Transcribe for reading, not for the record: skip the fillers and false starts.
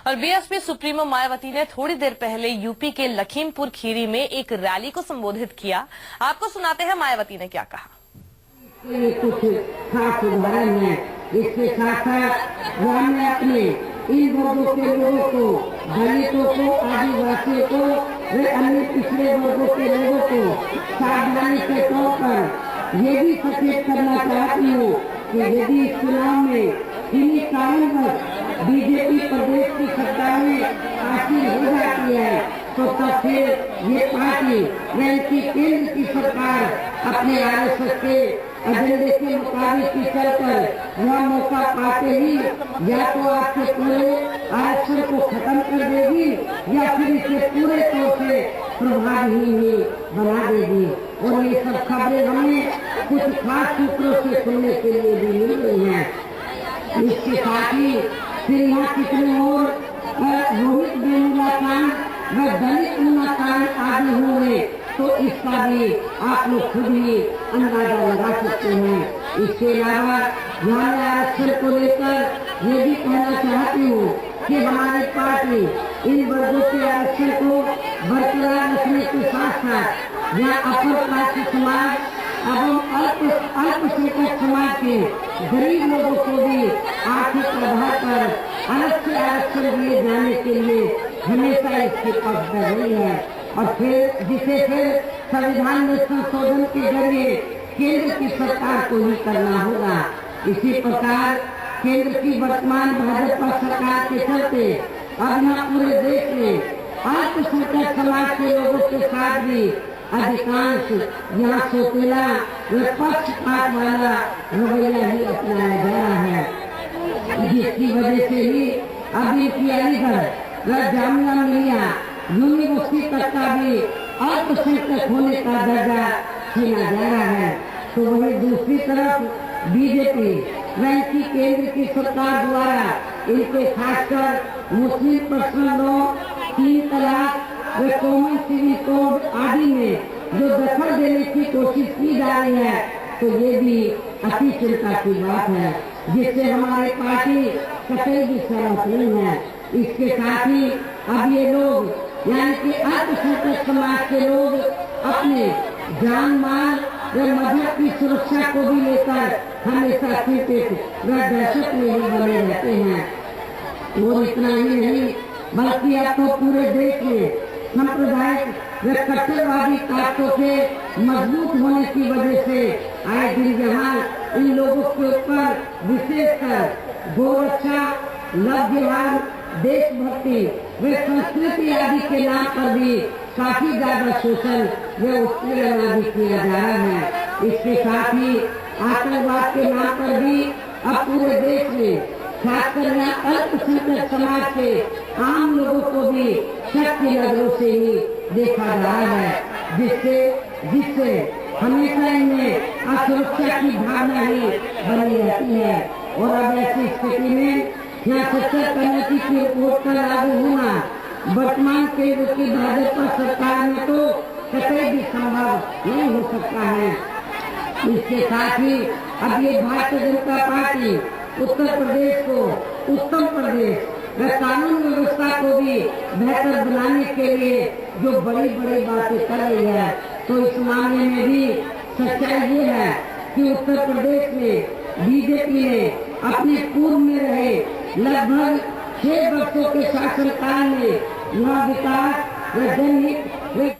और BSP supremo Mayawati ने थोड़ी देर पहले यूपी के लखीमपुर खीरी में एक रैली को संबोधित किया। आपको सुनाते हैं मायावती ने क्या कहा। कुछ खास उदाहरण है। इसके साथ साथ हमने अपने इन वर्गों के लोगों को, दलितों को, आदिवासियों को, वे अन्य पिछड़े वर्गों के लोगों को सावधानी के तौर पर ये भी सचेत करना चाहती हूँ कि यदि इस चुनाव में किन्हीं कारणवश बीजेपी प्रदेश की सरकार में हासिल हो जाती है तो तब फिर ये पार्टी यानी केंद्र की सरकार अपने आरएसएस के एजेंडे के मुताबिक ही चलकर यह मौका पाते ही या तो आपके पूरे आरक्षण को खत्म कर देगी या फिर इसे पूरे तौर से प्रभावहीन ही बना देगी। और ये सब खबरें हमें कुछ खास सूत्रों से सुनने के लिए भी मिल रही हैं। इसके साथ ही फिर यहाँ कितने और रोहित वेमुला कांड व दलित कांड आदि होंगे तो इसका भी आप लोग खुद ही अंदाजा लगा सकते हैं। इसके अलावा यहाँ आरक्षण को लेकर ये भी कहना चाहती हूँ कि हमारी पार्टी इन वर्गों के आरक्षण को बरकरार रखने के साथ साथ यहाँ अपर कास्ट समाज एवं अल्पसंख्यक समाज के गरीब लोगों को भी आर्थिक आधार पर अलग से आरक्षण दिए जाने के लिए हमेशा इसकी पक्ष रही है। और फिर जिसे फिर संविधान में संशोधन के जरिए केंद्र की सरकार को ही करना होगा। इसी प्रकार केंद्र की वर्तमान भाजपा सरकार के चलते अब यहाँ पूरे देश में अल्पसंख्यक समाज के लोगों के साथ भी अधिकांश यहाँ सोतेला व पक्षपात वाला रवैया ही अपनाया जा रहा है, जिसकी वजह से ही अभी की अलीगढ़ व जामिया मिलिया यूनिवर्सिटी तक का भी अल्पसंख्यक होने का दर्जा छीना जा रहा है। तो वही दूसरी तरफ बीजेपी व इनकी केंद्र की सरकार द्वारा इनके खासकर मुस्लिम पर्सनल लॉ, 3 तलाक व कॉमन सिविल कोड आदि में जो दखल देने की कोशिश की जा रही है तो ये भी अति चिंता की बात है, जिससे हमारी पार्टी कतई भी सहमत नहीं है। इसके साथ ही अब ये लोग यानी कि अल्पसंख्यक समाज के लोग अपने जान माल व मजहब की सुरक्षा को भी लेकर हमेशा चिंतित व दहशत में ही बने रहते हैं। और इतना ही नहीं बल्कि अब तो पूरे देश में सांप्रदायिक व कट्टरवादी ताकतों के मजबूत होने की वजह से आए दिन यहाँ इन लोगों के ऊपर विशेषकर गोरक्षा, लव जिहाद, देशभक्ति व संस्कृति आदि के नाम पर भी काफी ज्यादा शोषण व उत्पीड़न आदि किया जा रहा है। इसके साथ ही आतंकवाद के नाम पर भी अब पूरे देश में खासकर अल्पसंख्यक समाज के आम लोगों को भी शक की नजरों से ही देखा जा रहा है, जिससे हमेशा इनमें असुरक्षा की भावना ही बनी रहती है। और अब ऐसी स्थिति में यहाँ सच्चा कमेटी की रिपोर्ट का लागू होना वर्तमान केंद्र की भाजपा सरकार में तो कतई भी संभव नहीं हो सकता है। इसके साथ ही अब ये भारतीय जनता पार्टी उत्तर प्रदेश को उत्तम प्रदेश व कानून व्यवस्था को भी बेहतर बनाने के लिए जो बड़ी बड़ी बातें कर रही है तो इस मामले में भी सच्चाई ये है कि उत्तर प्रदेश में बीजेपी ने अपने पूर्व में रहे लगभग 6 वर्षों के शासनकाल में यह विकास व जनहित